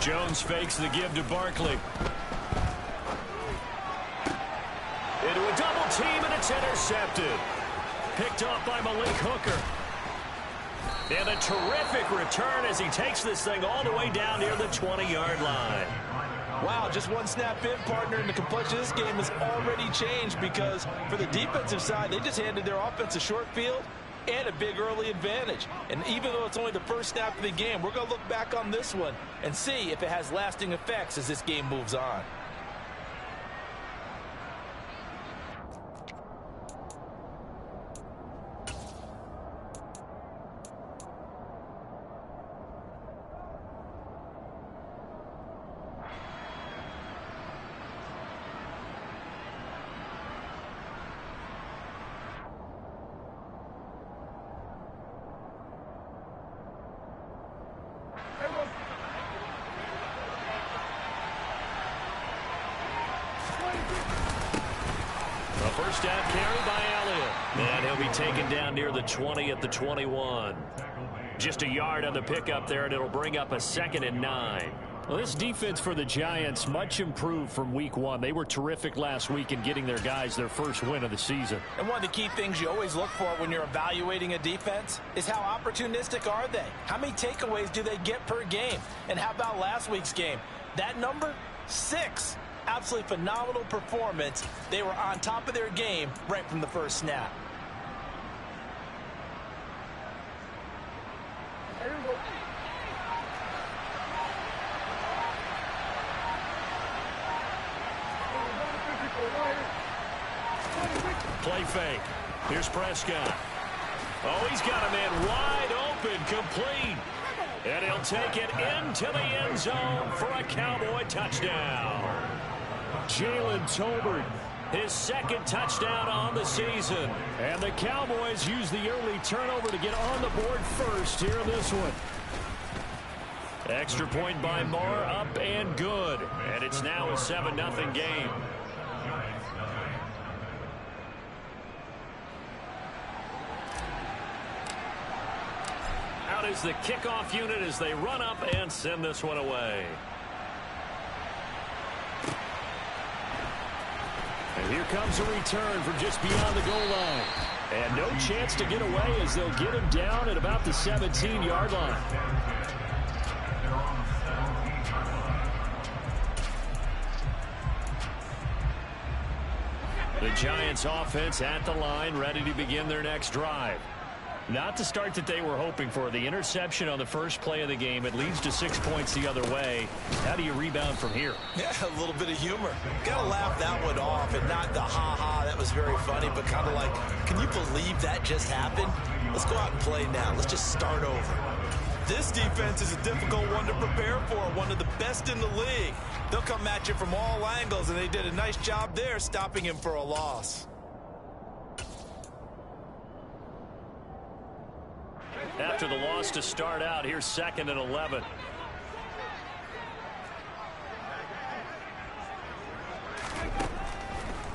Jones fakes the give to Barkley. Into a double team, and it's intercepted. Picked off by Malik Hooker. And a terrific return as he takes this thing all the way down near the 20-yard line. Wow, just one snap in, partner, and the complexion of this game has already changed because for the defensive side, they just handed their offense a short field and a big early advantage. And even though it's only the first snap of the game, we're going to look back on this one and see if it has lasting effects as this game moves on. First down carry by Elliott. And he'll be taken down near the 20 at the 21. Just a yard on the pickup there, and it'll bring up a 2nd and 9. Well, this defense for the Giants much improved from week 1. They were terrific last week in getting their guys their first win of the season. And one of the key things you always look for when you're evaluating a defense is how opportunistic are they? How many takeaways do they get per game? And how about last week's game? That number, 6. Absolutely phenomenal performance. They were on top of their game right from the first snap. Play fake. Here's Prescott. Oh, he's got a man wide open, complete. And he'll take it into the end zone for a Cowboy touchdown. Jalen Tolbert, his 2nd touchdown on the season. And the Cowboys use the early turnover to get on the board first here in this one. Extra point by Moore, up and good. And it's now a 7-0 game. Out is the kickoff unit as they run up and send this one away. And here comes a return from just beyond the goal line. And no chance to get away as they'll get him down at about the 17-yard line. The Giants offense at the line, ready to begin their next drive. Not the start that they were hoping for. The interception on the first play of the game. It leads to 6 points the other way. How do you rebound from here? Yeah, a little bit of humor. Got to laugh that one off and not the ha-ha. That was very funny, but kind of like, can you believe that just happened? Let's go out and play now. Let's just start over. This defense is a difficult one to prepare for, one of the best in the league. They'll come at you from all angles, and they did a nice job there stopping him for a loss. After the loss to start out, here's 2nd and 11.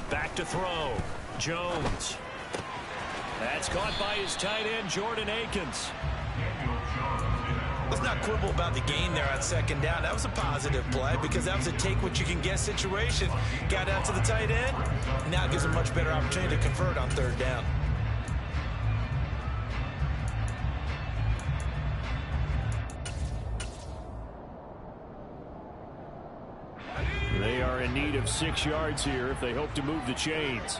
Back to throw. Jones. That's caught by his tight end, Jordan Akins. Let's not quibble about the gain there on 2nd down. That was a positive play because that was a take-what-you-can-get situation. Got out to the tight end. Now gives a much better opportunity to convert on 3rd down. They are in need of 6 yards here if they hope to move the chains.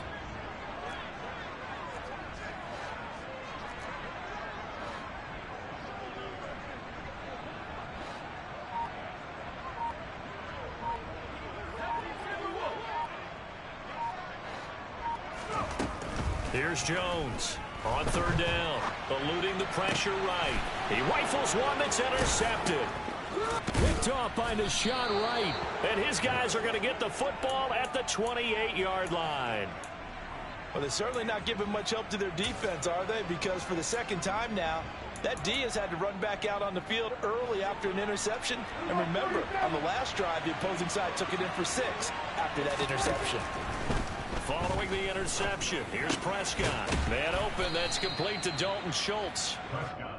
Here's Jones on 3rd down, eluding the pressure right. He rifles one that's intercepted. Picked off by Nashon Wright. And his guys are going to get the football at the 28-yard line. Well, they're certainly not giving much help to their defense, are they? Because for the 2nd time now, that D has had to run back out on the field early after an interception. And remember, on the last drive, the opposing side took it in for 6 after that interception. Following the interception, here's Prescott. Man open, that's complete to Dalton Schultz.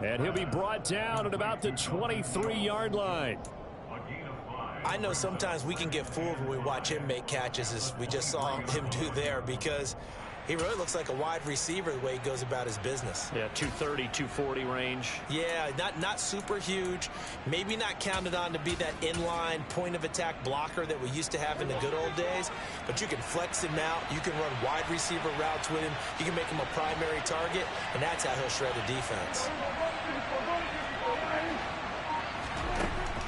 And he'll be brought down at about the 23-yard line. I know sometimes we can get fooled when we watch him make catches, as we just saw him do there, because he really looks like a wide receiver the way he goes about his business. Yeah, 230, 240 range. Yeah, not super huge. Maybe not counted on to be that inline point-of-attack blocker that we used to have in the good old days, but you can flex him out. You can run wide receiver routes with him. You can make him a primary target, and that's how he'll shred a defense.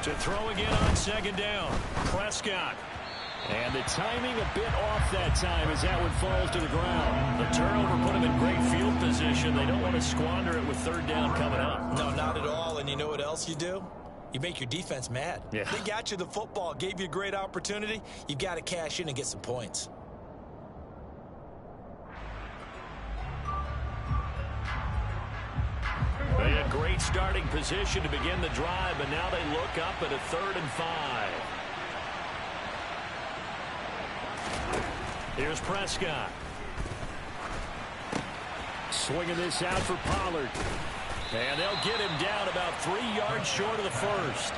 To throw again on second down, Prescott. And the timing a bit off that time as that one falls to the ground. The turnover put him in great field position. They don't want to squander it with third down coming up. No, not at all. And you know what else you do? You make your defense mad. Yeah. They got you the football, gave you a great opportunity. You got to cash in and get some points. They had great starting position to begin the drive, but now they look up at a 3rd and 5. Here's Prescott. Swinging this out for Pollard. And they'll get him down about 3 yards short of the first.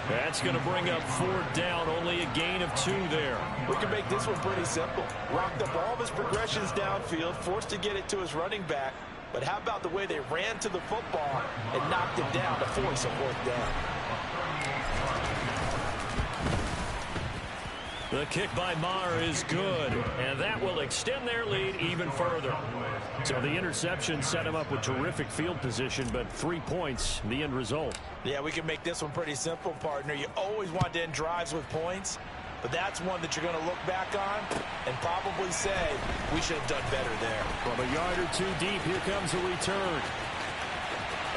That's going to bring up 4th down, only a gain of 2 there. We can make this one pretty simple. Rocked up all of his progressions downfield, forced to get it to his running back. But how about the way they ran to the football and knocked him down to force a 4th down? The kick by Maher is good, and that will extend their lead even further. So the interception set him up with terrific field position, but 3 points, the end result. Yeah, we can make this one pretty simple, partner. You always want to end drives with points, but that's one that you're going to look back on and probably say, we should have done better there. From a yard or 2 deep, here comes a return.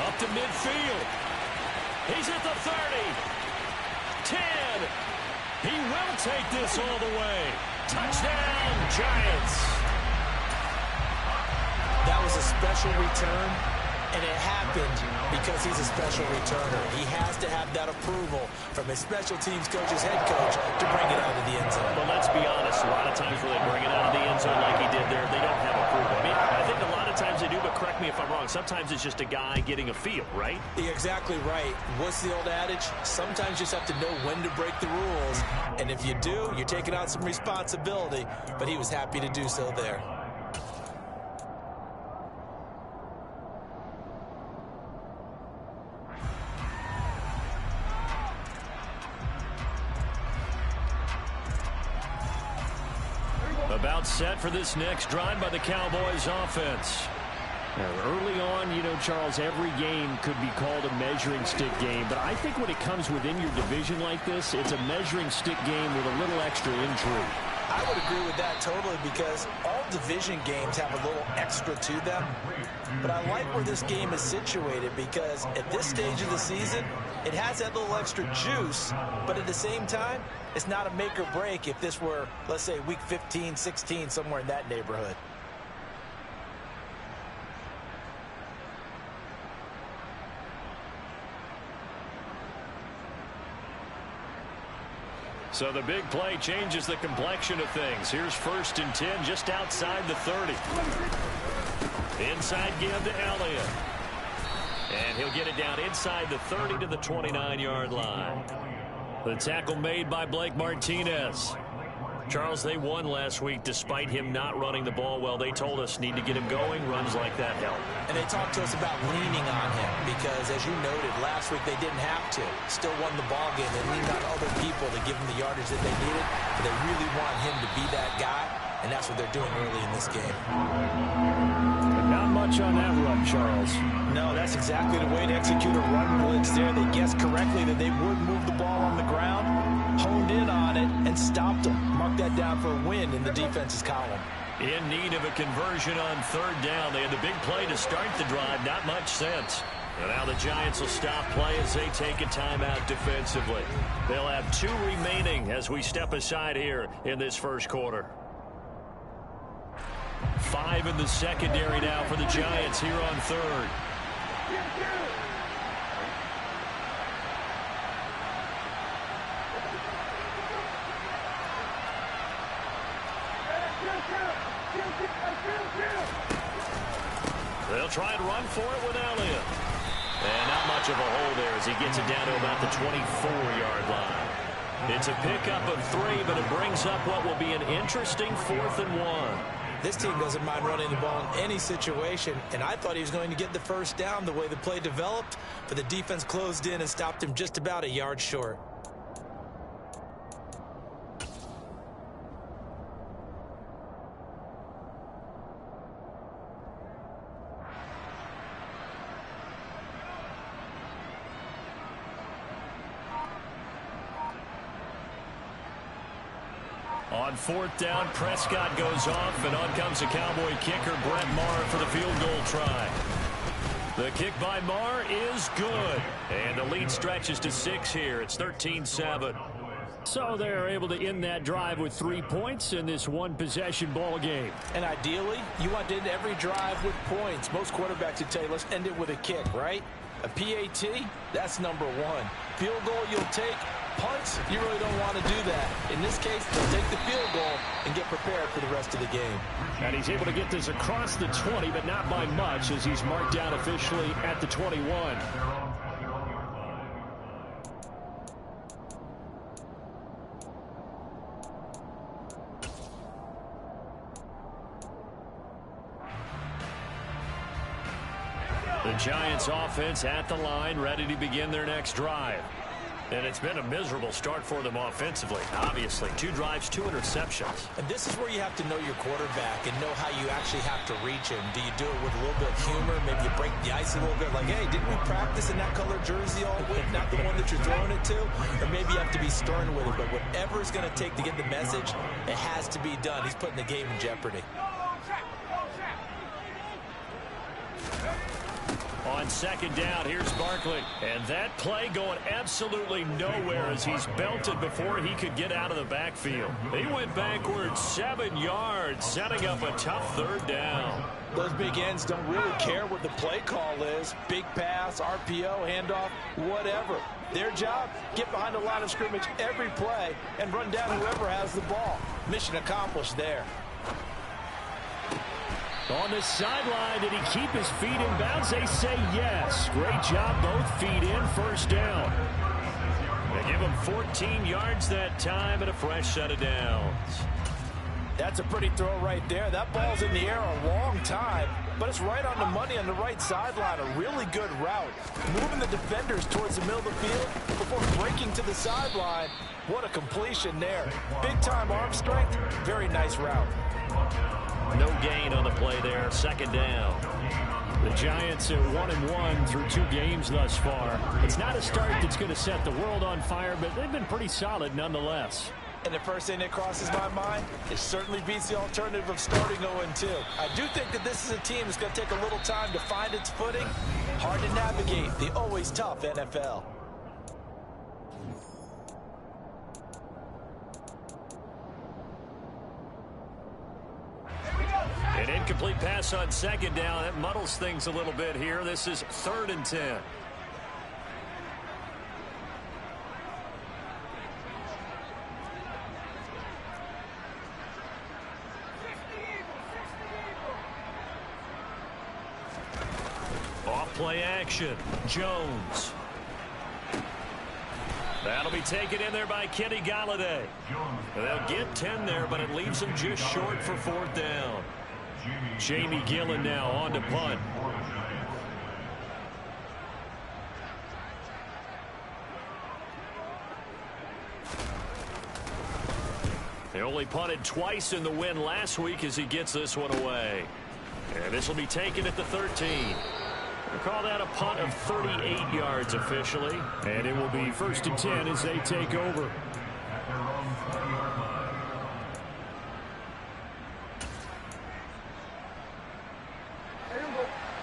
Up to midfield. He's at the 30. 10. He will take this all the way. Touchdown, Giants. That was a special return, and it happened because he's a special returner. He has to have that approval from his special teams coach's head coach to bring it out of the end zone. But let's be honest, a lot of times when they bring it out of the end zone like he did there, they don't have approval. I mean, I think a lot of times they do, but correct me if I'm wrong. Sometimes it's just a guy getting a feel, right? You're exactly right. What's the old adage? Sometimes you just have to know when to break the rules. And if you do, you're taking on some responsibility. But he was happy to do so there. About set for this next drive by the Cowboys offense. Now, early on, you know, Charles, every game could be called a measuring stick game. But I think when it comes within your division like this, it's a measuring stick game with a little extra intrigue. I would agree with that totally because all division games have a little extra to them. But I like where this game is situated because at this stage of the season, it has that little extra juice, but at the same time, it's not a make or break if this were, let's say, week 15, 16, somewhere in that neighborhood. So the big play changes the complexion of things. Here's 1st and 10 just outside the 30. Inside give to Elliott. And he'll get it down inside the 30 to the 29-yard line. The tackle made by Blake Martinez. Charles, they won last week despite him not running the ball well. They told us need to get him going. Runs like that help. And they talked to us about leaning on him because, as you noted, last week they didn't have to. Still won the ball game. They leaned on other people to give them the yardage that they needed. But they really want him to be that guy, and that's what they're doing early in this game. Not much on that run, Charles. No, that's exactly the way to execute a run blitz there. They guessed correctly that they would move the ball on the ground, honed in on it, and stopped them. Mark that down for a win in the defense's column. In need of a conversion on 3rd down. They had the big play to start the drive. Not much sense. And now the Giants will stop play as they take a timeout defensively. They'll have 2 remaining as we step aside here in this first quarter. 5 in the secondary now for the Giants here on 3rd. They'll try and run for it with Elliott. And not much of a hole there as he gets it down to about the 24-yard line. It's a pickup of 3, but it brings up what will be an interesting 4th and 1. This team doesn't mind running the ball in any situation, and I thought he was going to get the first down the way the play developed, but the defense closed in and stopped him just about a yard short. On 4th down, Prescott goes off, and on comes the Cowboy kicker, Brett Maher, for the field goal try. The kick by Maher is good, and the lead stretches to 6 here. It's 13-7. So they're able to end that drive with 3 points in this one-possession ball game. And ideally, you want to end every drive with points. Most quarterbacks would tell you, let's end it with a kick, right? A PAT, that's number 1. Field goal you'll take. Punts, you really don't want to do that. In this case, they'll take the field goal and get prepared for the rest of the game. And he's able to get this across the 20, but not by much, as he's marked down officially at the 21. The Giants offense at the line, ready to begin their next drive. And it's been a miserable start for them offensively. Obviously, 2 drives, 2 interceptions. And this is where you have to know your quarterback and know how you actually have to reach him. Do you do it with a little bit of humor? Maybe you break the ice a little bit, like, hey, didn't we practice in that color jersey all week? Not the one that you're throwing it to? Or maybe you have to be stern with it. But whatever it's going to take to get the message, it has to be done. He's putting the game in jeopardy. On 2nd down, here's Barkley. And that play going absolutely nowhere as he's belted before he could get out of the backfield. He went backwards 7 yards, setting up a tough 3rd down. Those big ends don't really care what the play call is. Big pass, RPO, handoff, whatever. Their job, get behind the line of scrimmage every play and run down whoever has the ball. Mission accomplished there. On the sideline, did he keep his feet in bounds? They say yes. Great job, both feet in, 1st down. They give him 14 yards that time and a fresh set of downs. That's a pretty throw right there. That ball's in the air a long time, but it's right on the money on the right sideline. A really good route. Moving the defenders towards the middle of the field before breaking to the sideline. What a completion there. Big-time arm strength. Very nice route. No gain on the play there. 2nd down. The Giants are 1-1 through 2 games thus far. It's not a start that's going to set the world on fire, but they've been pretty solid nonetheless. And the first thing that crosses my mind, it certainly beats the alternative of starting 0-2. I do think that this is a team that's going to take a little time to find its footing. Hard to navigate the always tough NFL. An incomplete pass on 2nd down. That muddles things a little bit here. This is 3rd and 10. Off play action. Jones. That'll be taken in there by Kenny Galladay. They'll get 10 there, but it leaves them just short for 4th down. Jamie Gillen now on to punt. They only punted twice in the win last week as he gets this one away. And this will be taken at the 13. We'll call that a punt of 38 yards officially. And it will be 1st and 10 as they take over.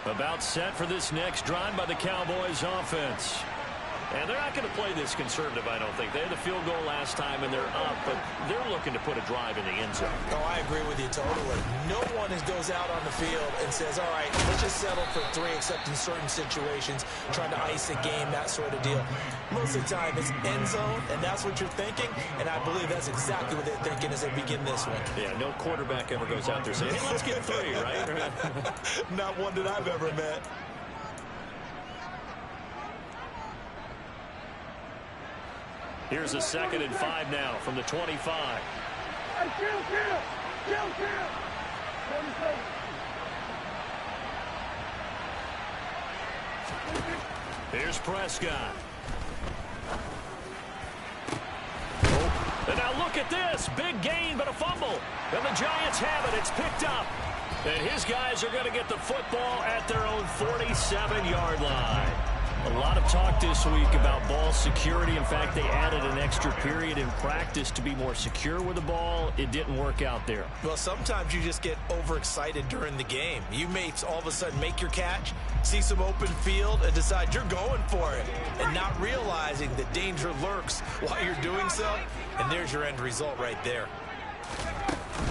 About set for this next drive by the Cowboys offense. And they're not going to play this conservative, I don't think. They had the field goal last time, and they're up, but they're looking to put a drive in the end zone. Oh, I agree with you totally. No one goes out on the field and says, all right, let's just settle for 3, except in certain situations, trying to ice a game, that sort of deal. Most of the time, it's end zone, and that's what you're thinking, and I believe that's exactly what they're thinking as they begin this one. Yeah, no quarterback ever goes out there saying, hey, let's get 3, right? Not one that I've ever met. Here's a 2nd and 5 now from the 25. Here's Prescott. And now look at this. Big gain, but a fumble. And the Giants have it. It's picked up. And his guys are going to get the football at their own 47-yard line. A lot of talk this week about ball security. In fact, they added an extra period in practice to be more secure with the ball. It didn't work out there. Well, sometimes you just get overexcited during the game. You may all of a sudden make your catch, see some open field, and decide you're going for it, and not realizing that danger lurks while you're doing so. And there's your end result right there.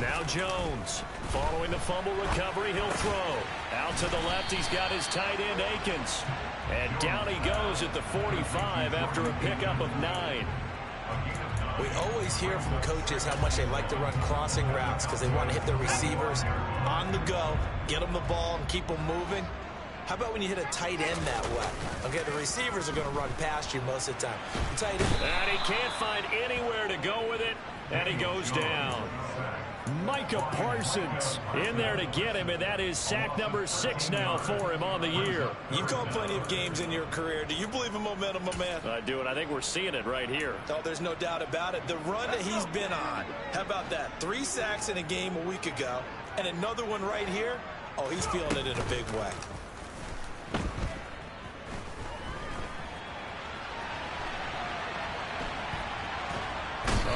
Now Jones. Following the fumble recovery, he'll throw. Out to the left, he's got his tight end, Akins. And down he goes at the 45 after a pickup of 9. We always hear from coaches how much they like to run crossing routes because they want to hit their receivers on the go, get them the ball, and keep them moving. How about when you hit a tight end that way? Okay, the receivers are going to run past you most of the time. The tight end. And he can't find anywhere to go with it, and he goes down. Micah Parsons in there to get him, and that is sack number 6 now for him on the year. You've called plenty of games in your career. Do you believe in momentum, my man? I do, and I think we're seeing it right here. Oh, there's no doubt about it. The run that he's been on, how about that? 3 sacks in a game a week ago, and another one right here. Oh, he's feeling it in a big way.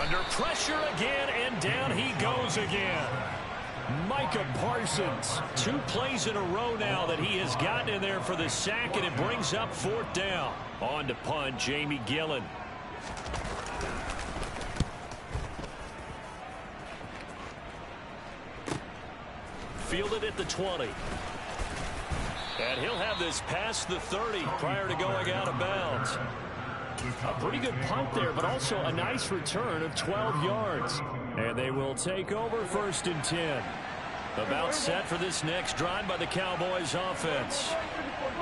Under pressure again, and down he goes again. Micah Parsons, 2 plays in a row now that he has gotten in there for the sack, and it brings up 4th down. On to punt, Jamie Gillen. Fielded at the 20. And he'll have this past the 30 prior to going out of bounds. A pretty good punt there, but also a nice return of 12 yards. And they will take over 1st and 10. About set for this next drive by the Cowboys offense.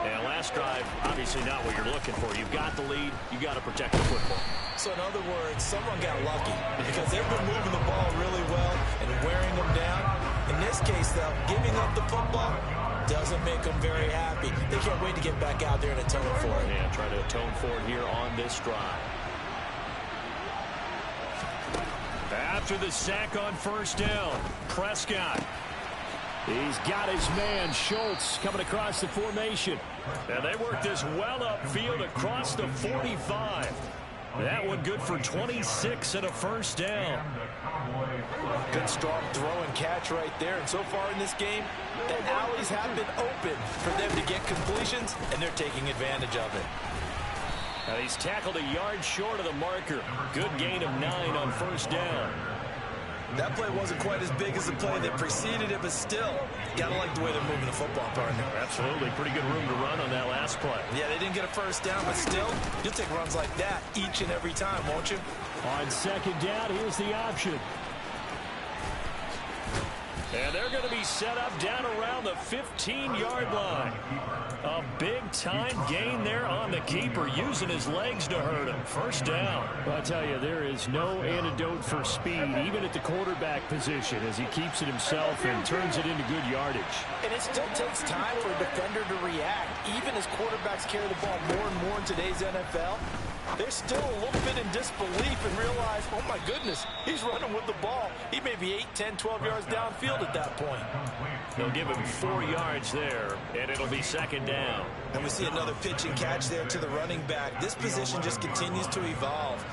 And last drive, obviously not what you're looking for. You've got the lead. You've got to protect the football. So in other words, someone got lucky because they've been moving the ball really well and wearing them down. In this case, though, giving up the football doesn't make them very happy. They can't wait to get back out there and atone for it. Yeah, try to atone for it here on this drive. After the sack on 1st down, Prescott. He's got his man, Schultz, coming across the formation. And they work this well upfield across the 45. That one good for 26 and a 1st down. Good strong throw and catch right there. And so far in this game, the alleys have been open for them to get completions, and they're taking advantage of it. And he's tackled a yard short of the marker. Good gain of 9 on 1st down. That play wasn't quite as big as the play that preceded it, but still, gotta like the way they're moving the football, partner. Absolutely. Pretty good room to run on that last play. Yeah, they didn't get a 1st down, but still, you'll take runs like that each and every time, won't you? On 2nd down, here's the option. And they're going to be set up down around the 15-yard line. A big-time gain there on the keeper, using his legs to hurt him. 1st down. Well, I tell you, there is no antidote for speed, even at the quarterback position, as he keeps it himself and turns it into good yardage. And it still takes time for a defender to react. Even as quarterbacks carry the ball more and more in today's NFL, they're still a little bit in disbelief and realize, oh my goodness, he's running with the ball. He may be 8, 10, 12 yards downfield at that point. They'll give him 4 yards there, and it'll be 2nd down. And we see another pitch and catch there to the running back. This position just continues to evolve.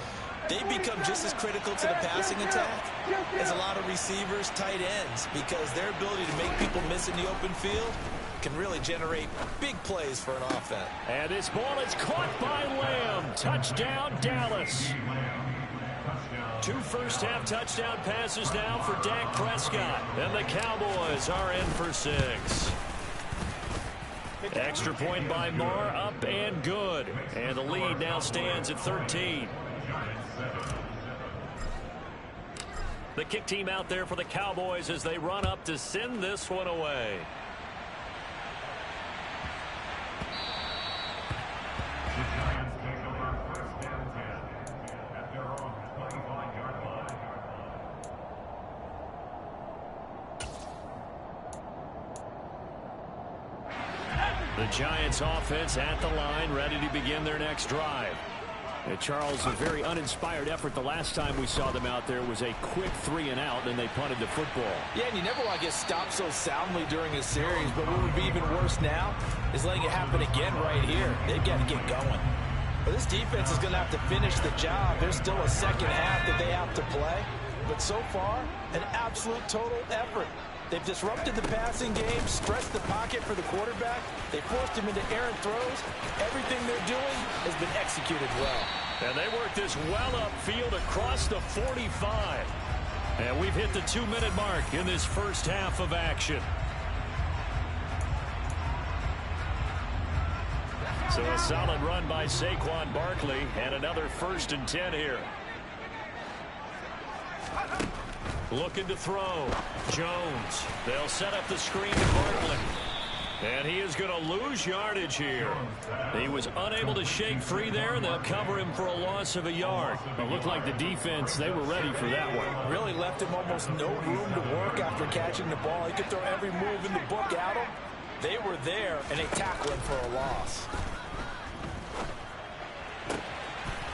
They become just as critical to the passing attack as a lot of receivers, tight ends, because their ability to make people miss in the open field can really generate big plays for an offense. And this ball is caught by Lamb. Touchdown, Dallas. 2 first-half touchdown passes now for Dak Prescott. And the Cowboys are in for 6. Extra point by Marr, up and good. And the lead now stands at 13. The kick team out there for the Cowboys as they run up to send this one away. Giants offense at the line, ready to begin their next drive. And Charles, a very uninspired effort the last time we saw them out there was a quick 3-and-out, and they punted the football. Yeah, and you never want to get stopped so soundly during a series, but what would be even worse now is letting it happen again right here. They've got to get going. But this defense is going to have to finish the job. There's still a second half that they have to play, but so far, an absolute total effort. They've disrupted the passing game, stretched the pocket for the quarterback. They forced him into errant throws. Everything they're doing has been executed well. And they work this well upfield across the 45. And we've hit the 2-minute mark in this first half of action. So a solid run by Saquon Barkley and another 1st and 10 here. Looking to throw. Jones. They'll set up the screen to Barkley. And he is going to lose yardage here. He was unable to shake free there, and they'll cover him for a loss of a yard. It looked like the defense, they were ready for that one. Really left him almost no room to work after catching the ball. He could throw every move in the book at him. They were there, and they tackled him for a loss.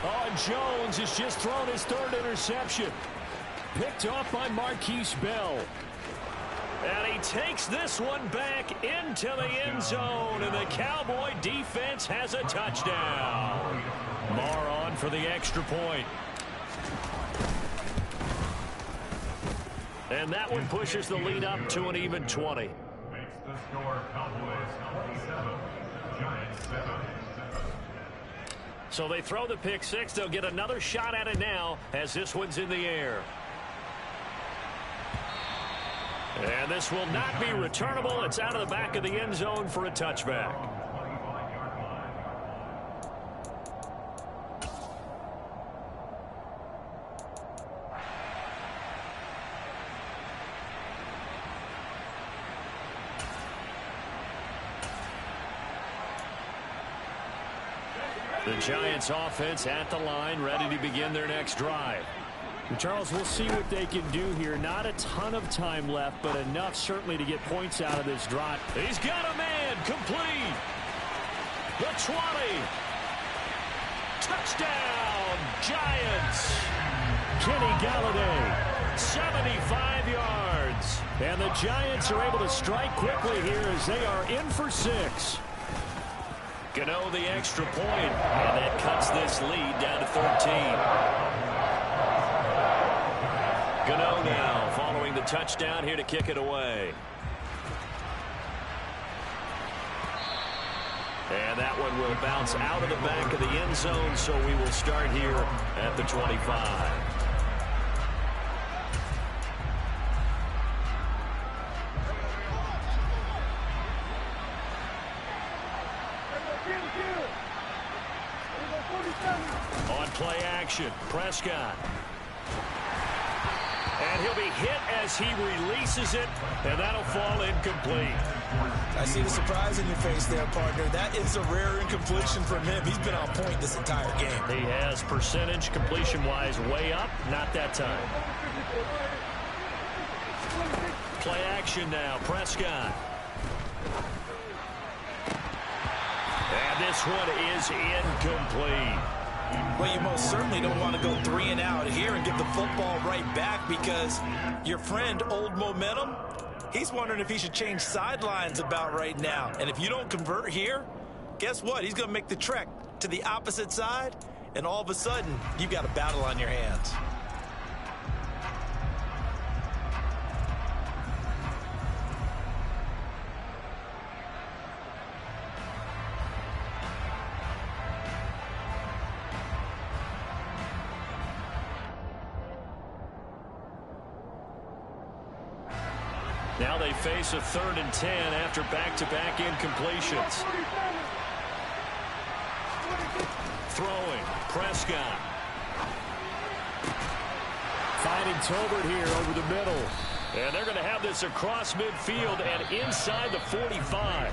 Oh, and Jones has just thrown his 3rd interception. Picked off by Marquise Bell. And he takes this one back into the end zone, and the Cowboy defense has a touchdown. Marr on for the extra point. And that one pushes the lead up to an even 20. Makes the score Cowboys 27, Giants 7. So they throw the pick six. They'll get another shot at it now as this one's in the air. And this will not be returnable. It's out of the back of the end zone for a touchback. The Giants offense at the line, ready to begin their next drive. Charles, we'll see what they can do here. Not a ton of time left, but enough certainly to get points out of this drive. He's got a man complete. The 20. Touchdown, Giants. Kenny Galladay, 75 yards. And the Giants are able to strike quickly here as they are in for 6. Gano the extra point, and that cuts this lead down to 13. Gano now following the touchdown here to kick it away. And that one will bounce out of the back of the end zone, so we will start here at the 25. On play action, Prescott. And he'll be hit as he releases it, and that'll fall incomplete. I see the surprise in your face there, partner. That is a rare incompletion from him. He's been on point this entire game. He has percentage completion-wise way up, not that time. Play action now, Prescott. And this one is incomplete. Well, you most certainly don't want to go 3-and-out here and give the football right back because your friend, Old Momentum, he's wondering if he should change sidelines about right now. And if you don't convert here, guess what? He's going to make the trek to the opposite side, and all of a sudden, you've got a battle on your hands. Now they face a 3rd and 10 after back-to-back incompletions. Throwing, Prescott. Finding Tolbert here over the middle. And they're going to have this across midfield and inside the 45.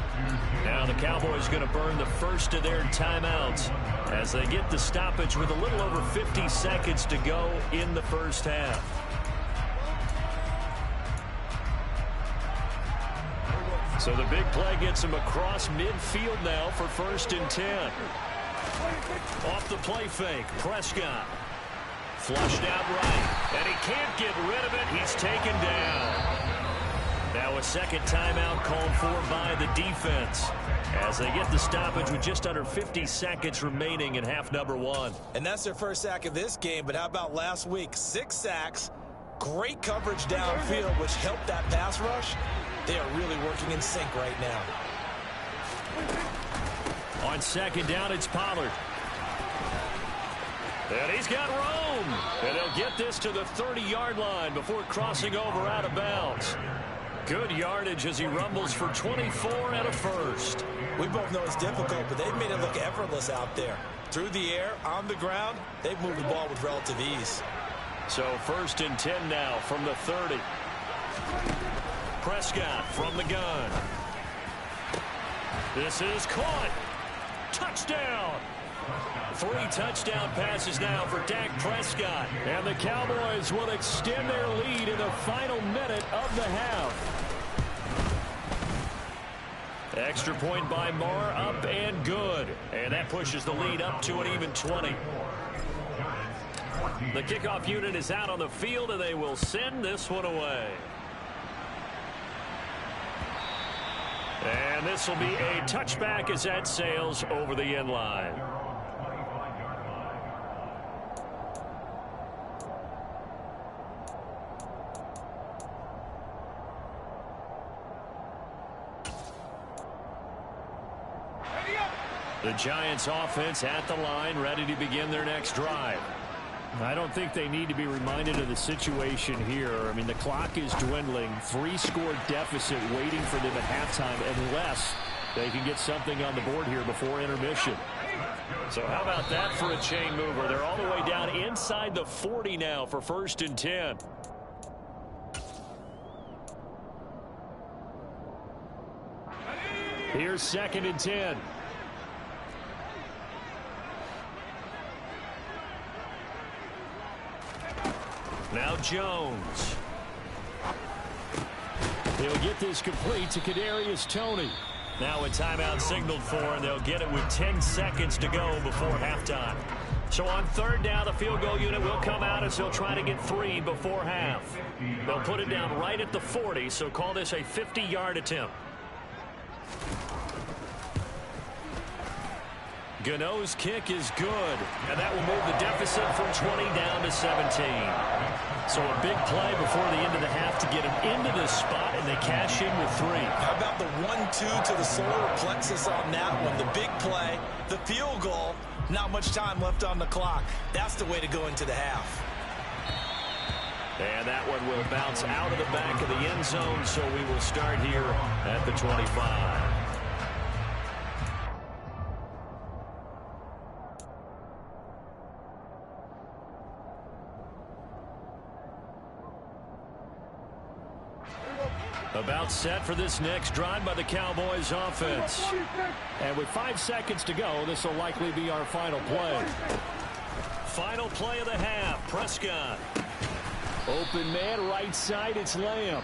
Now the Cowboys going to burn the first of their timeouts as they get the stoppage with a little over 50 seconds to go in the first half. So the big play gets him across midfield now for 1st and 10. Off the play fake, Prescott. Flushed out right, and he can't get rid of it. He's taken down. Now a second timeout called for by the defense as they get the stoppage with just under 50 seconds remaining in half number 1. And that's their first sack of this game, but how about last week? 6 sacks, great coverage downfield, which helped that pass rush. They are really working in sync right now. On 2nd down, it's Pollard. And he's got room. And he'll get this to the 30-yard line before crossing over out of bounds. Good yardage as he rumbles for 24 and a first. We both know it's difficult, but they've made it look effortless out there. Through the air, on the ground, they've moved the ball with relative ease. So 1st and 10 now from the 30. Prescott from the gun. This is caught. Touchdown. 3 touchdown passes now for Dak Prescott. And the Cowboys will extend their lead in the final minute of the half. Extra point by Marr, up and good. And that pushes the lead up to an even 20. The kickoff unit is out on the field, and they will send this one away. And this will be a touchback as that sails over the end line. The Giants offense at the line, ready to begin their next drive. I don't think they need to be reminded of the situation here. I mean, the clock is dwindling. 3-score deficit waiting for them at halftime unless they can get something on the board here before intermission. So how about that for a chain mover? They're all the way down inside the 40 now for 1st and 10. Here's 2nd and 10. Now Jones. He'll get this complete to Kadarius Toney. Now a timeout signaled for, and they'll get it with 10 seconds to go before halftime. So on 3rd down, the field goal unit will come out as they'll try to get 3 before half. They'll put it down right at the 40, so call this a 50-yard attempt. Gano's kick is good, and that will move the deficit from 20 down to 17. So a big play before the end of the half to get them into this spot, and they cash in with 3. How about the 1-2 to the solar plexus on that one? The big play, the field goal, not much time left on the clock. That's the way to go into the half. And that one will bounce out of the back of the end zone, so we will start here at the 25. About set for this next drive by the Cowboys offense. And with 5 seconds to go, this will likely be our final play. Final play of the half. Prescott. Open man right side, it's Lamb.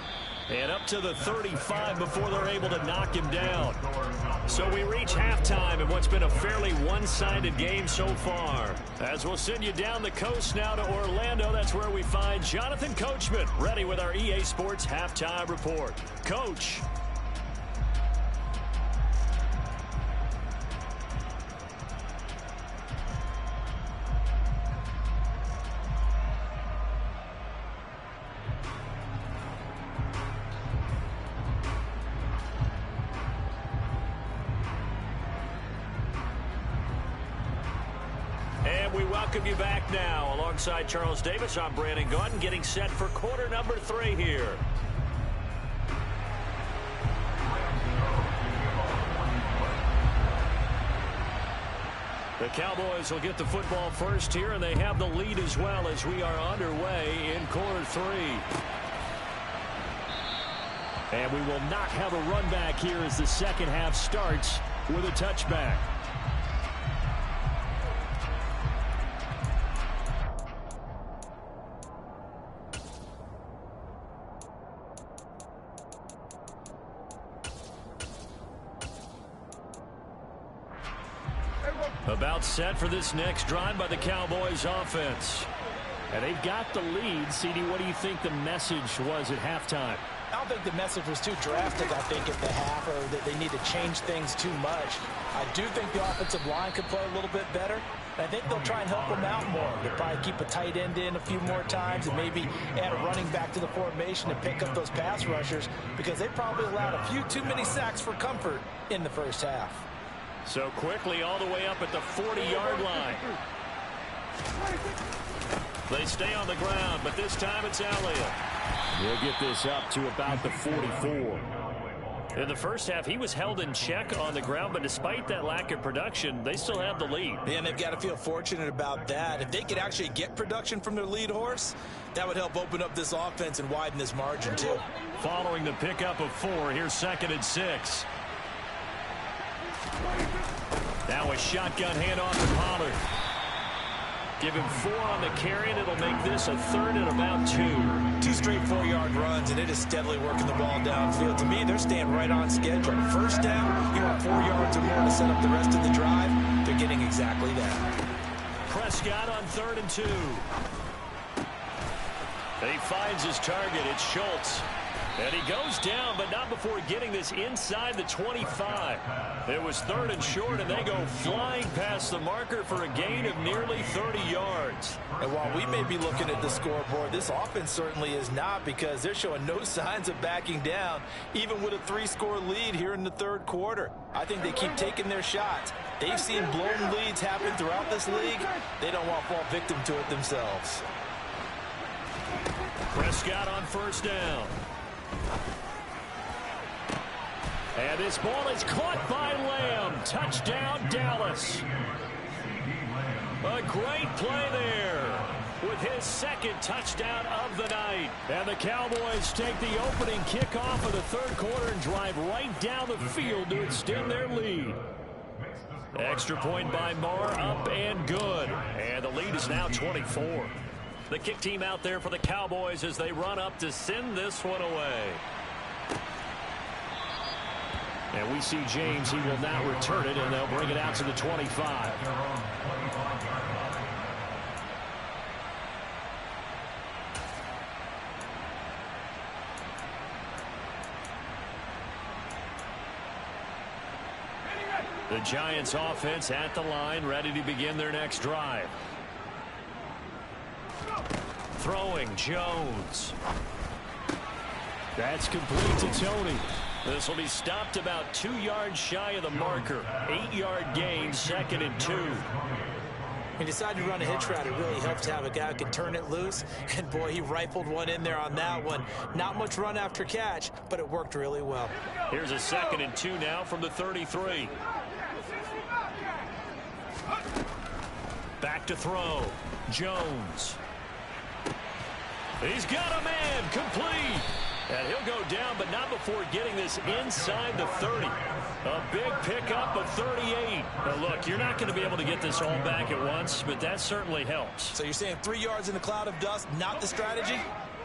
And up to the 35 before they're able to knock him down. So we reach halftime in what's been a fairly one-sided game so far. As we'll send you down the coast now to Orlando, that's where we find Jonathan Coachman, ready with our EA Sports Halftime Report. Coach. Welcome you back now. Alongside Charles Davis, I'm Brandon Gaudin, getting set for quarter number 3 here. The Cowboys will get the football first here, and they have the lead as well as we are underway in quarter 3. And we will not have a run back here as the second half starts with a touchback. About set for this next drive by the Cowboys offense. And they've got the lead. CD, what do you think the message was at halftime? I don't think the message was too drastic, I think, at the half, or that they need to change things too much. I do think the offensive line could play a little bit better. I think they'll try and help them out more. They'll probably keep a tight end in a few more times and maybe add a running back to the formation and pick up those pass rushers, because they probably allowed a few too many sacks for comfort in the first half. So quickly all the way up at the 40-yard line. They stay on the ground, but this time it's Elliott. We'll get this up to about the 44. In the first half, he was held in check on the ground, but despite that lack of production, they still have the lead. And they've got to feel fortunate about that. If they could actually get production from their lead horse, that would help open up this offense and widen this margin, too. Following the pickup of 4, here's 2nd and 6. Now a shotgun handoff to Pollard. Give him 4 on the carry, and it'll make this a 3rd and about 2. 2 straight 4-yard runs, and it is steadily working the ball downfield. To me, they're staying right on schedule. First down, you want 4 yards or more to set up the rest of the drive. They're getting exactly that. Prescott on 3rd and 2. He finds his target. It's Schultz. And he goes down, but not before getting this inside the 25. It was 3rd and short, and they go flying past the marker for a gain of nearly 30 yards. And while we may be looking at the scoreboard, this offense certainly is not, because they're showing no signs of backing down, even with a 3-score lead here in the 3rd quarter. I think they keep taking their shots. They've seen blown leads happen throughout this league. They don't want to fall victim to it themselves. Prescott on 1st down. And this ball is caught by Lamb. Touchdown, Dallas. A great play there with his 2nd touchdown of the night. And the Cowboys take the opening kickoff of the 3rd quarter and drive right down the field to extend their lead. Extra point by Marr, up and good. And the lead is now 24. The kick team out there for the Cowboys as they run up to send this one away. And we see James. He will now return it, and they'll bring it out to the 25. The Giants offense at the line, ready to begin their next drive. Throwing, Jones. That's complete to Tony. This will be stopped about 2 yards shy of the marker. 8-yard gain, 2nd and 2. When you decide to run a hitch route, it really helps to have a guy who can turn it loose. And, boy, he rifled one in there on that one. Not much run after catch, but it worked really well. Here's a 2nd and 2 now from the 33. Back to throw. Jones. He's got a man, complete. And he'll go down, but not before getting this inside the 30. A big pickup of 38. Now, look, you're not going to be able to get this all back at once, but that certainly helps. So you're saying 3 yards in the cloud of dust, not the strategy?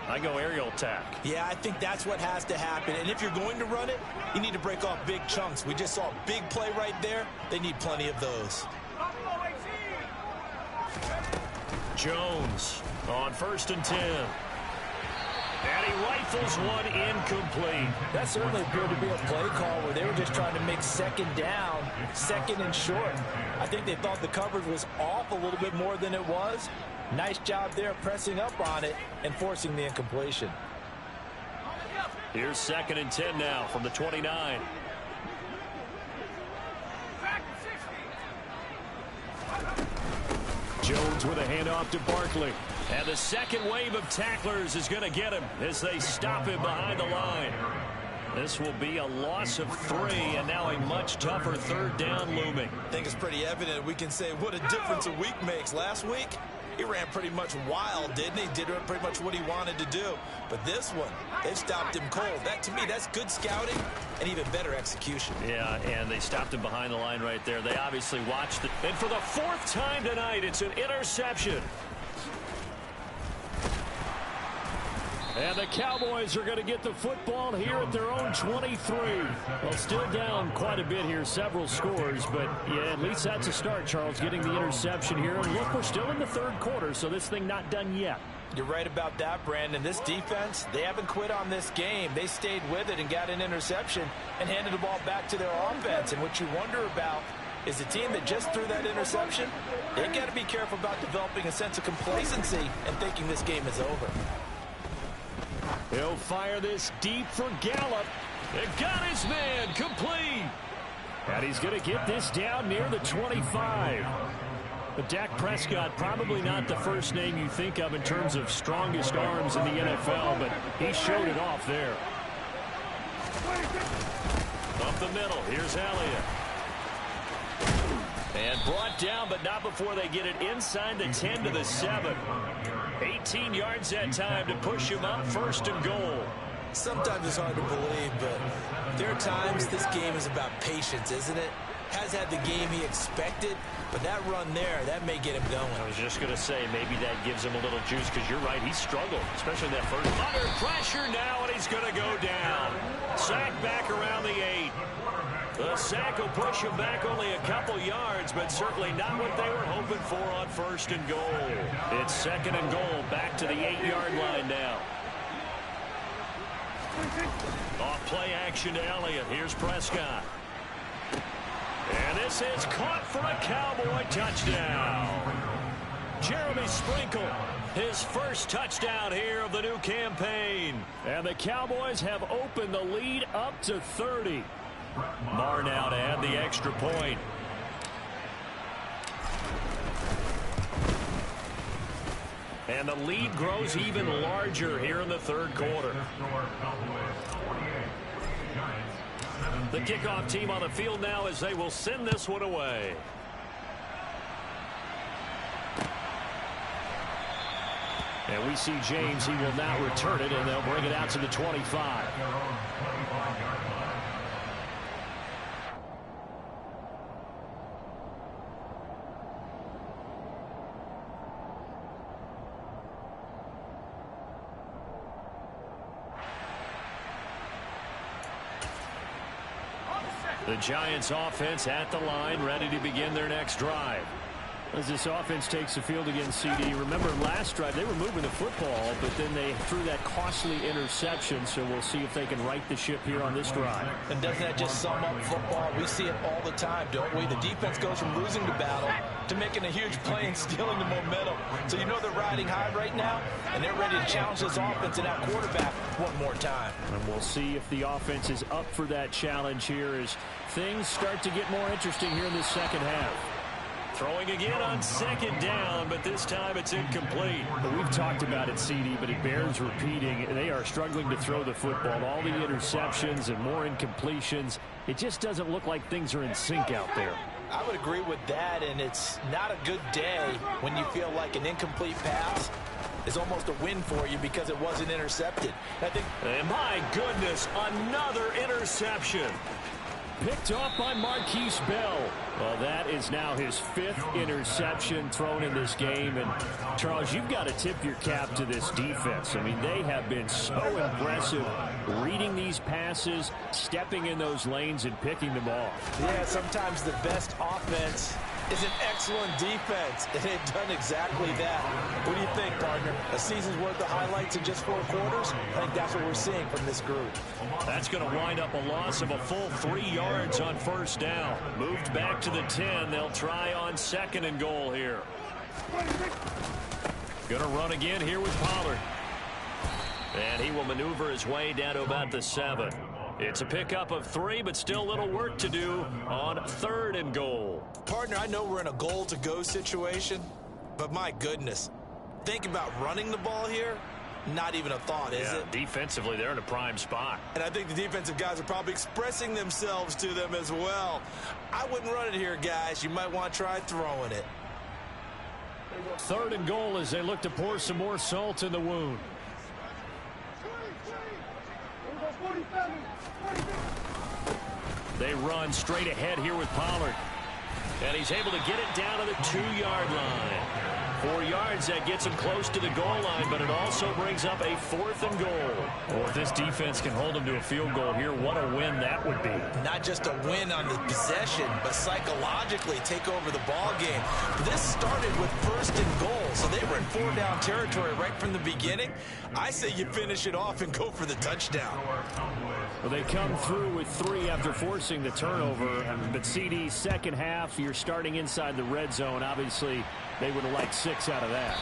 I go aerial attack. Yeah, I think that's what has to happen. And if you're going to run it, you need to break off big chunks. We just saw a big play right there. They need plenty of those. Jones on 1st and 10. And he rifles one incomplete. That certainly appeared to be a play call where they were just trying to make 2nd down, 2nd and short. I think they thought the coverage was off a little bit more than it was. Nice job there pressing up on it and forcing the incompletion. Here's 2nd and 10 now from the 29. Jones with a handoff to Barkley. And the second wave of tacklers is going to get him as they stop him behind the line. This will be a loss of 3, and now a much tougher 3rd down looming. I think it's pretty evident. We can say what a difference a week makes. Last week, he ran pretty much wild, didn't he? Did pretty much what he wanted to do. But this one, they stopped him cold. That, to me, that's good scouting and even better execution. Yeah, and they stopped him behind the line right there. They obviously watched it. And for the 4th time tonight, it's an interception. And the Cowboys are going to get the football here at their own 23. Well, still down quite a bit here, several scores, but yeah, at least that's a start, Charles, getting the interception here. And look, we're still in the third quarter, so this thing not done yet. You're right about that, Brandon. This defense, they haven't quit on this game. They stayed with it and got an interception and handed the ball back to their offense. And what you wonder about is the team that just threw that interception, they got to be careful about developing a sense of complacency and thinking this game is over. He'll fire this deep for Gallup. It got his man complete. And he's going to get this down near the 25. But Dak Prescott, probably not the first name you think of in terms of strongest arms in the NFL, but he showed it off there. Up the middle, here's Elliott. And brought down, but not before they get it inside the 10 to the 7. 18 yards that time to push him up, 1st and goal. Sometimes it's hard to believe, but there are times this game is about patience, isn't it? Has had the game he expected, but that run there, that may get him going. I was just going to say, maybe that gives him a little juice, because you're right, he struggled, especially that first. Under pressure now, and he's going to go down. Sack back around the 8. The sack will push him back only a couple yards, but certainly not what they were hoping for on 1st and goal. It's 2nd and goal, back to the 8-yard line now. Off play action to Elliott. Here's Prescott. And this is caught for a Cowboy touchdown. Jeremy Sprinkle, his first touchdown here of the new campaign. And the Cowboys have opened the lead up to 30. Marr now to add the extra point. And the lead grows even larger here in the third quarter. The kickoff team on the field now as they will send this one away. And we see James, he will now return it, and they'll bring it out to the 25. The Giants offense at the line, ready to begin their next drive. As this offense takes the field against CD, remember last drive they were moving the football, but then they threw that costly interception, so we'll see if they can right the ship here on this drive. And doesn't that just sum up football? We see it all the time, don't we? The defense goes from losing the battle to making a huge play and stealing the momentum. So you know they're riding high right now, and they're ready to challenge this offense and that quarterback one more time. And we'll see if the offense is up for that challenge here as things start to get more interesting here in this second half. Throwing again on 2nd down, but this time it's incomplete. We've talked about it, CD, but it bears repeating. They are struggling to throw the football. All the interceptions and more incompletions. It just doesn't look like things are in sync out there. I would agree with that, and it's not a good day when you feel like an incomplete pass is almost a win for you because it wasn't intercepted. And my goodness, another interception. Picked off by Marquise Bell. Well, that is now his 5th interception thrown in this game. And, Charles, you've got to tip your cap to this defense. I mean, they have been so impressive reading these passes, stepping in those lanes, and picking them off. Yeah, sometimes the best offense is an excellent defense, and they've done exactly that. What do you think, partner? A season's worth of highlights in just 4 quarters? I think that's what we're seeing from this group. That's going to wind up a loss of a full 3 yards on 1st down. Moved back to the 10. They'll try on 2nd and goal here. Going to run again here with Pollard. And he will maneuver his way down to about the 7. It's a pickup of 3, but still little work to do on 3rd and goal. Partner, I know we're in a goal-to-go situation, but my goodness, think about running the ball here. Not even a thought, is it? Defensively, they're in a prime spot. And I think the defensive guys are probably expressing themselves to them as well. I wouldn't run it here, guys. You might want to try throwing it. 3rd and goal as they look to pour some more salt in the wound. They run straight ahead here with Pollard. And he's able to get it down to the 2-yard line. 4 yards, that gets him close to the goal line, but it also brings up a 4th and goal. Well, if this defense can hold them to a field goal here, what a win that would be. Not just a win on the possession, but psychologically take over the ball game. This started with 1st and goal, so they were in 4-down territory right from the beginning. I say you finish it off and go for the touchdown. Well, they come through with 3 after forcing the turnover. But CD, second half, you're starting inside the red zone. Obviously, they would have liked 6 out of that.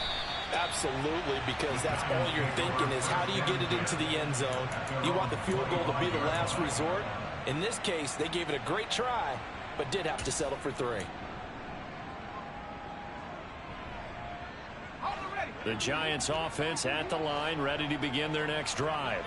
Absolutely, because that's all you're thinking is how do you get it into the end zone? You want the field goal to be the last resort. In this case, they gave it a great try, but did have to settle for 3. The Giants offense at the line, ready to begin their next drive.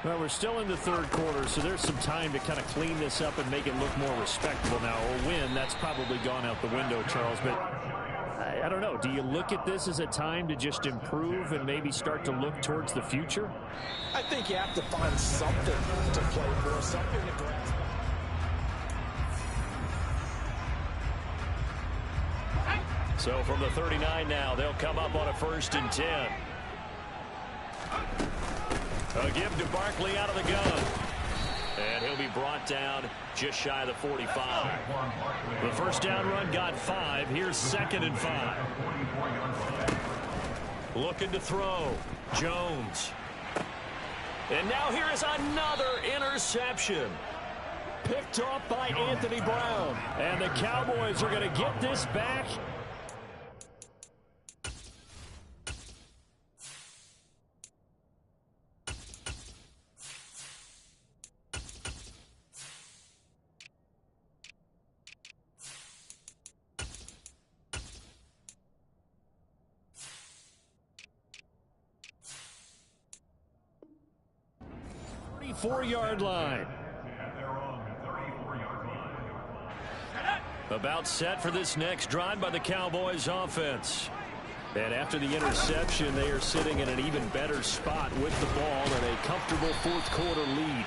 Well, we're still in the 3rd quarter, so there's some time to kind of clean this up and make it look more respectable now. A win, that's probably gone out the window, Charles, but I don't know. Do you look at this as a time to just improve and maybe start to look towards the future? I think you have to find something to play for, something to grasp. So from the 39 now, they'll come up on a 1st and 10. A give to Barkley out of the gun. And he'll be brought down just shy of the 45. The 1st down run got 5. Here's 2nd and 5. Looking to throw. Jones. And now here is another interception. Picked off by Anthony Brown. And the Cowboys are going to get this back. Four-yard line. About set for this next drive by the Cowboys offense. And after the interception, they are sitting in an even better spot with the ball and a comfortable 4th quarter lead.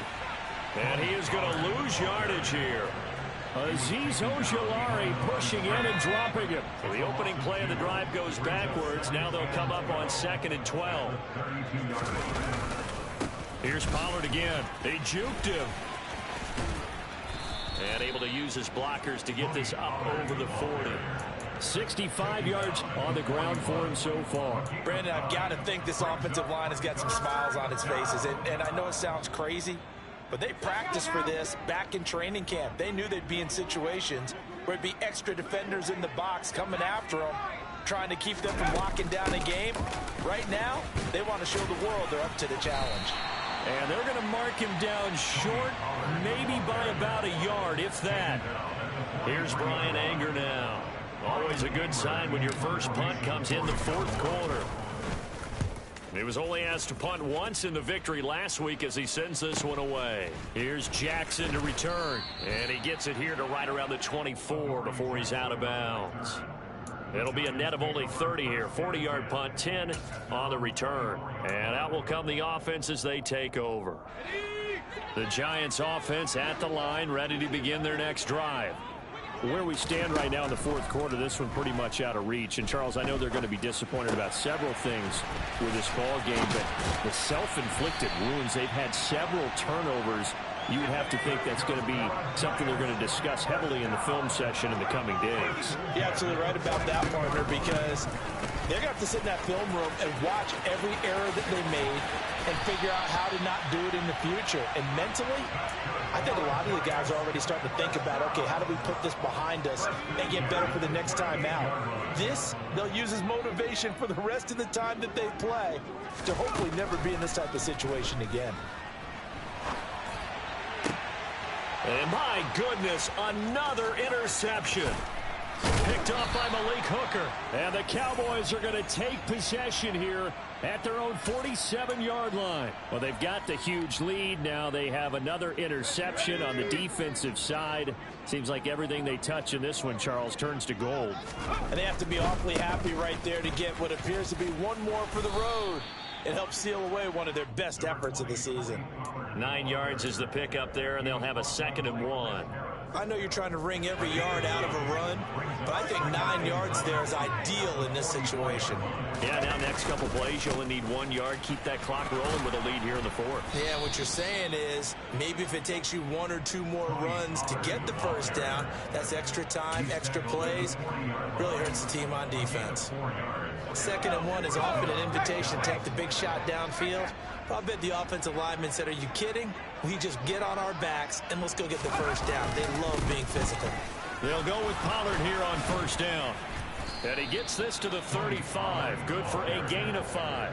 And he is going to lose yardage here. Azeez Ojulari pushing in and dropping it. So the opening play of the drive goes backwards. Now they'll come up on 2nd and 12. Here's Pollard again. They juked him. And able to use his blockers to get this up over the 40. 65 yards on the ground for him so far. Brandon, I've got to think this offensive line has got some smiles on its faces. And I know it sounds crazy, but they practiced for this back in training camp. They knew they'd be in situations where it'd be extra defenders in the box coming after them, trying to keep them from locking down a game. Right now, they want to show the world they're up to the challenge. And they're going to mark him down short, maybe by about a yard, if that. Here's Brian Anger now. Always a good sign when your first punt comes in the 4th quarter. He was only asked to punt once in the victory last week as he sends this one away. Here's Jackson to return. And he gets it here to right around the 24 before he's out of bounds. It'll be a net of only 30 here. 40-yard punt, 10 on the return. And out will come the offense as they take over. The Giants offense at the line, ready to begin their next drive. Where we stand right now in the 4th quarter, this one pretty much out of reach. And, Charles, I know they're going to be disappointed about several things with this ball game, but the self-inflicted wounds, they've had several turnovers. You would have to think that's going to be something they're going to discuss heavily in the film session in the coming days. You're absolutely right about that, partner, because they're going to have to sit in that film room and watch every error that they made and figure out how to not do it in the future. And mentally, I think a lot of the guys are already starting to think about, okay, how do we put this behind us and get better for the next time out? This, they'll use as motivation for the rest of the time that they play to hopefully never be in this type of situation again. And my goodness, another interception. Picked off by Malik Hooker. And the Cowboys are going to take possession here at their own 47-yard line. Well, they've got the huge lead. Now they have another interception on the defensive side. Seems like everything they touch in this one, Charles, turns to gold. And they have to be awfully happy right there to get what appears to be one more for the road. It helps seal away one of their best efforts of the season. 9 yards is the pickup there, and they'll have a 2nd and 1. I know you're trying to wring every yard out of a run, but I think 9 yards there is ideal in this situation. Yeah, now next couple plays, you only need 1 yard. Keep that clock rolling with a lead here in the fourth. Yeah, what you're saying is maybe if it takes you 1 or 2 more runs to get the first down, that's extra time, extra plays. Really hurts the team on defense. 2nd and 1 is often an invitation to take the big shot downfield. But I bet the offensive lineman said, are you kidding? We just get on our backs and let's go get the first down. They love being physical. They'll go with Pollard here on first down. And he gets this to the 35. Good for a gain of 5.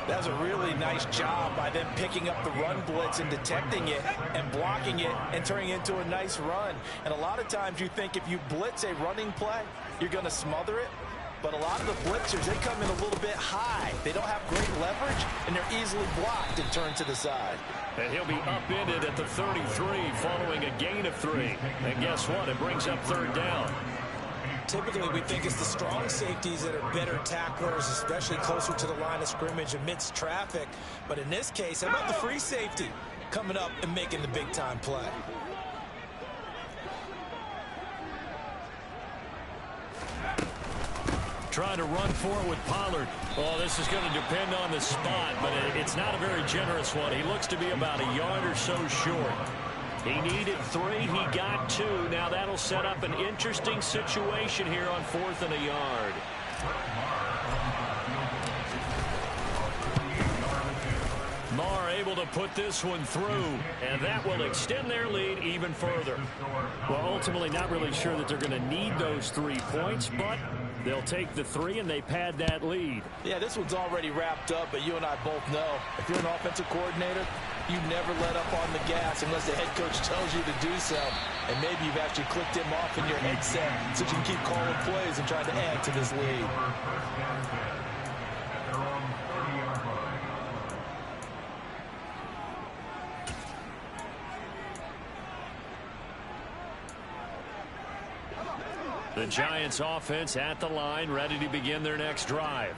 That was a really nice job by them picking up the run blitz and detecting it and blocking it and turning it into a nice run. And a lot of times you think if you blitz a running play, you're going to smother it. But a lot of the blitzers, they come in a little bit high. They don't have great leverage, and they're easily blocked and turned to the side. And he'll be upended at the 33 following a gain of 3. And guess what? It brings up 3rd down. Typically, we think it's the strong safeties that are better tacklers, especially closer to the line of scrimmage amidst traffic. But in this case, how about the free safety coming up and making the big-time play? Trying to run for it with Pollard. Oh, this is going to depend on the spot, but it's not a very generous one. He looks to be about a yard or so short. He needed 3. He got 2. Now that'll set up an interesting situation here on 4th and a yard. Marr able to put this one through, and that will extend their lead even further. Well, ultimately not really sure that they're going to need those 3 points, but they'll take the 3 and they pad that lead. Yeah, this one's already wrapped up, but you and I both know if you're an offensive coordinator, you never let up on the gas unless the head coach tells you to do so. And maybe you've actually clicked him off in your headset so you can keep calling plays and trying to add to this lead. The Giants offense at the line, ready to begin their next drive.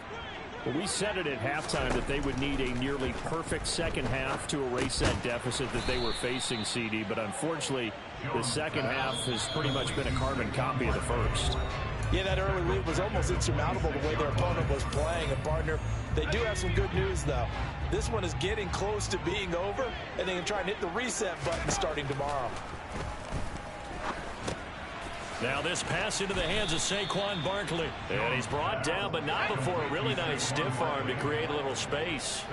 Well, we said it at halftime that they would need a nearly perfect second half to erase that deficit that they were facing, CD. But unfortunately, the second half has pretty much been a carbon copy of the first. Yeah, that early lead was almost insurmountable the way their opponent was playing. And, partner, they do have some good news, though. This one is getting close to being over, and they can try and hit the reset button starting tomorrow. Now this pass into the hands of Saquon Barkley. And he's brought down, but not before a really nice stiff arm to create a little space.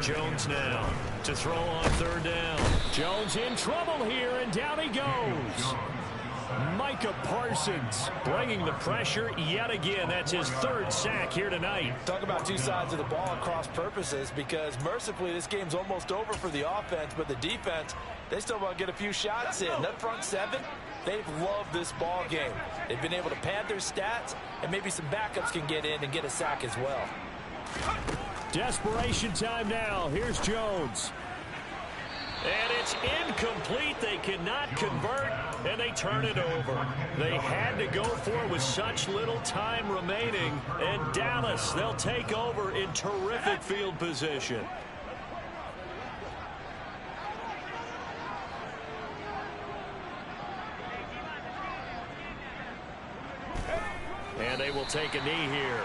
Jones now to throw on 3rd down. Jones in trouble here, and down he goes. Micah Parsons bringing the pressure yet again. That's his 3rd sack here tonight. Talk about 2 sides of the ball at cross purposes, because mercifully this game's almost over for the offense, but the defense, they still want to get a few shots in. That front 7, they've loved this ball game. They've been able to pad their stats, and maybe some backups can get in and get a sack as well. Desperation time now. Here's Jones. And it's incomplete. They cannot convert, and they turn it over. They had to go for it with such little time remaining. And Dallas, they'll take over in terrific field position. And they will take a knee here.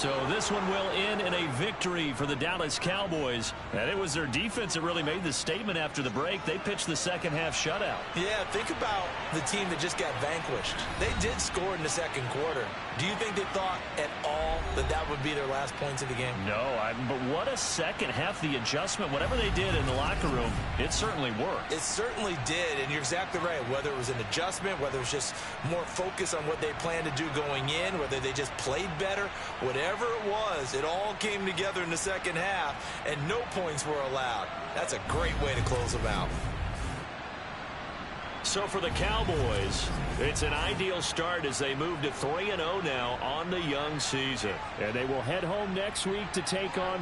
So this one will end in a victory for the Dallas Cowboys. And it was their defense that really made the statement after the break. They pitched the second half shutout. Yeah, think about the team that just got vanquished. They did score in the second quarter. Do you think they thought at all that that would be their last points of the game? No, but what a second half. The adjustment, whatever they did in the locker room, it certainly worked. It certainly did, and you're exactly right. Whether it was an adjustment, whether it was just more focus on what they planned to do going in, whether they just played better, whatever it was, it all came together in the second half, and no points were allowed. That's a great way to close them out. So for the Cowboys, it's an ideal start as they move to 3-0 now on the young season. And they will head home next week to take on the